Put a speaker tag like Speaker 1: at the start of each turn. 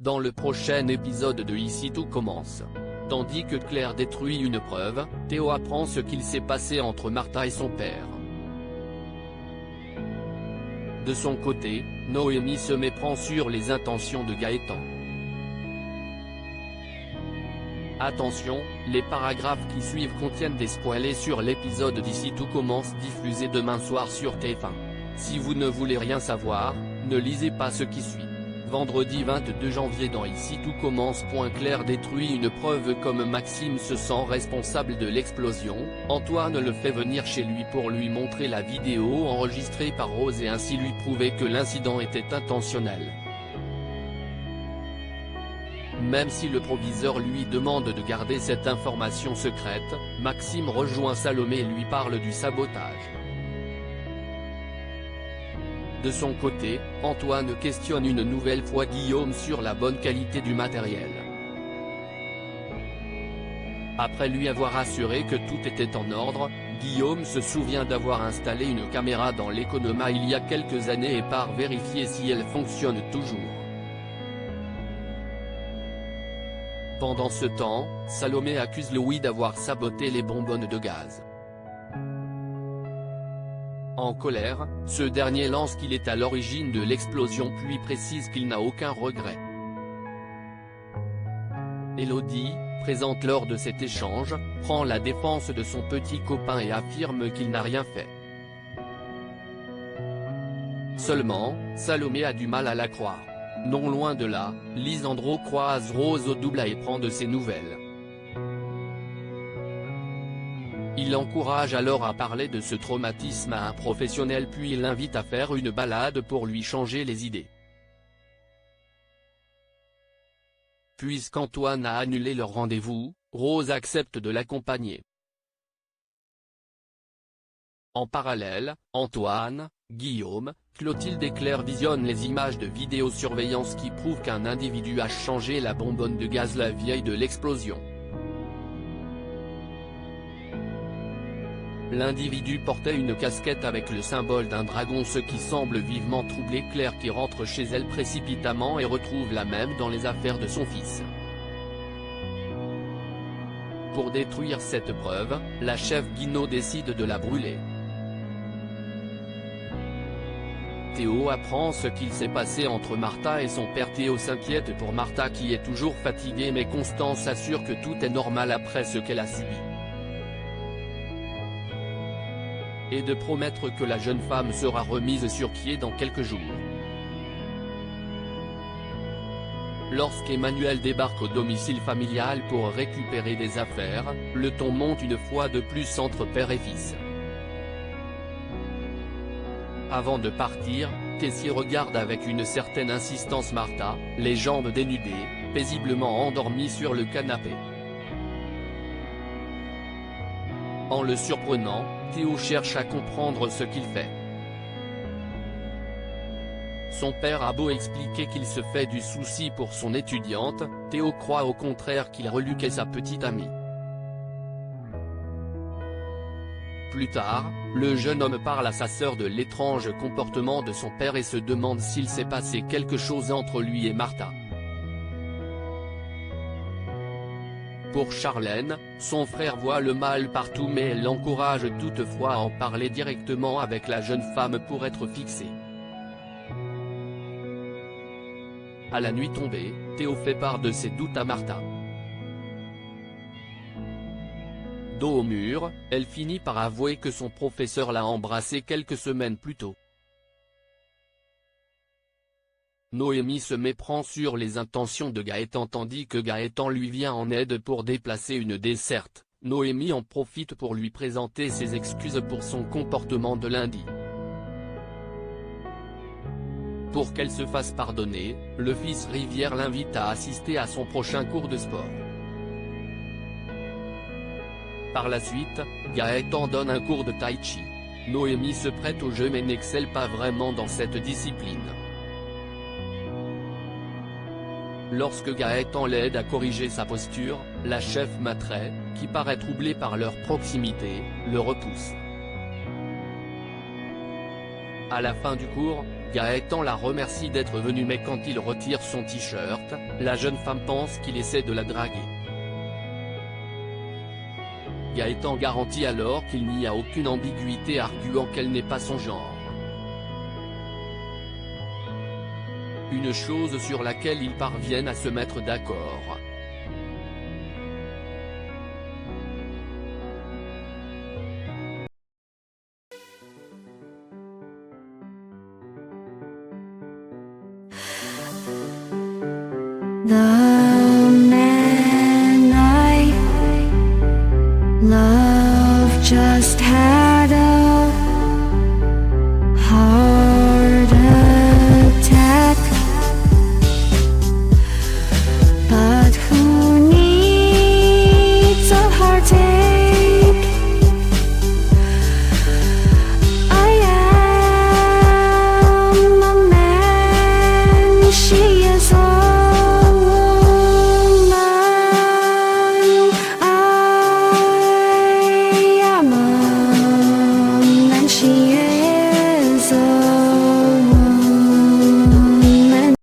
Speaker 1: dans le prochain épisode de Ici tout commence. Tandis que Claire détruit une preuve, Théo apprend ce qu'il s'est passé entre Martha et son père. De son côté, Noémie se méprend sur les intentions de Gaëtan. Attention, les paragraphes qui suivent contiennent des spoilers sur l'épisode d'Ici tout commence diffusé demain soir sur TF1. Si vous ne voulez rien savoir, ne lisez pas ce qui suit. Vendredi 22 janvier dans Ici tout commence. Claire détruit une preuve. Comme Maxime se sent responsable de l'explosion, Antoine le fait venir chez lui pour lui montrer la vidéo enregistrée par Rose et ainsi lui prouver que l'incident était intentionnel. Même si le proviseur lui demande de garder cette information secrète, Maxime rejoint Salomé et lui parle du sabotage. De son côté, Antoine questionne une nouvelle fois Guillaume sur la bonne qualité du matériel. Après lui avoir assuré que tout était en ordre, Guillaume se souvient d'avoir installé une caméra dans l'Economa il y a quelques années et part vérifier si elle fonctionne toujours. Pendant ce temps, Salomé accuse Louis d'avoir saboté les bonbonnes de gaz. En colère, ce dernier lance qu'il est à l'origine de l'explosion puis précise qu'il n'a aucun regret. Élodie, présente lors de cet échange, prend la défense de son petit copain et affirme qu'il n'a rien fait. Seulement, Salomé a du mal à la croire. Non loin de là, Lisandro croise Rose au double et prend de ses nouvelles. Il l'encourage alors à parler de ce traumatisme à un professionnel puis l'invite à faire une balade pour lui changer les idées. Puisqu'Antoine a annulé leur rendez-vous, Rose accepte de l'accompagner. En parallèle, Antoine, Guillaume, Clotilde et Claire visionnent les images de vidéosurveillance qui prouvent qu'un individu a changé la bonbonne de gaz la veille de l'explosion. L'individu portait une casquette avec le symbole d'un dragon, ce qui semble vivement troubler Claire qui rentre chez elle précipitamment et retrouve la même dans les affaires de son fils. Pour détruire cette preuve, la chef Guinaud décide de la brûler. Théo apprend ce qu'il s'est passé entre Martha et son père. Théo s'inquiète pour Martha qui est toujours fatiguée mais Constance assure que tout est normal après ce qu'elle a subi. Et de promettre que la jeune femme sera remise sur pied dans quelques jours. Lorsqu'Emmanuel débarque au domicile familial pour récupérer des affaires, le ton monte une fois de plus entre père et fils. Avant de partir, Tessier regarde avec une certaine insistance Martha, les jambes dénudées, paisiblement endormie sur le canapé. En le surprenant, Théo cherche à comprendre ce qu'il fait. Son père a beau expliquer qu'il se fait du souci pour son étudiante, Théo croit au contraire qu'il reluquait sa petite amie. Plus tard, le jeune homme parle à sa sœur de l'étrange comportement de son père et se demande s'il s'est passé quelque chose entre lui et Martha. Pour Charlène, son frère voit le mal partout mais elle l'encourage toutefois à en parler directement avec la jeune femme pour être fixée. À la nuit tombée, Théo fait part de ses doutes à Martha. Dos au mur, elle finit par avouer que son professeur l'a embrassée quelques semaines plus tôt. Noémie se méprend sur les intentions de Gaëtan tandis que Gaëtan lui vient en aide pour déplacer une desserte. Noémie en profite pour lui présenter ses excuses pour son comportement de lundi. Pour qu'elle se fasse pardonner, le fils Rivière l'invite à assister à son prochain cours de sport. Par la suite, Gaëtan donne un cours de tai chi. Noémie se prête au jeu mais n'excelle pas vraiment dans cette discipline. Lorsque Gaëtan l'aide à corriger sa posture, la chef Matrey, qui paraît troublée par leur proximité, le repousse. À la fin du cours, Gaëtan la remercie d'être venu mais quand il retire son t-shirt, la jeune femme pense qu'il essaie de la draguer. Gaëtan garantit alors qu'il n'y a aucune ambiguïté arguant qu'elle n'est pas son genre. Une chose sur laquelle ils parviennent à se mettre d'accord.
Speaker 2: The man I love just had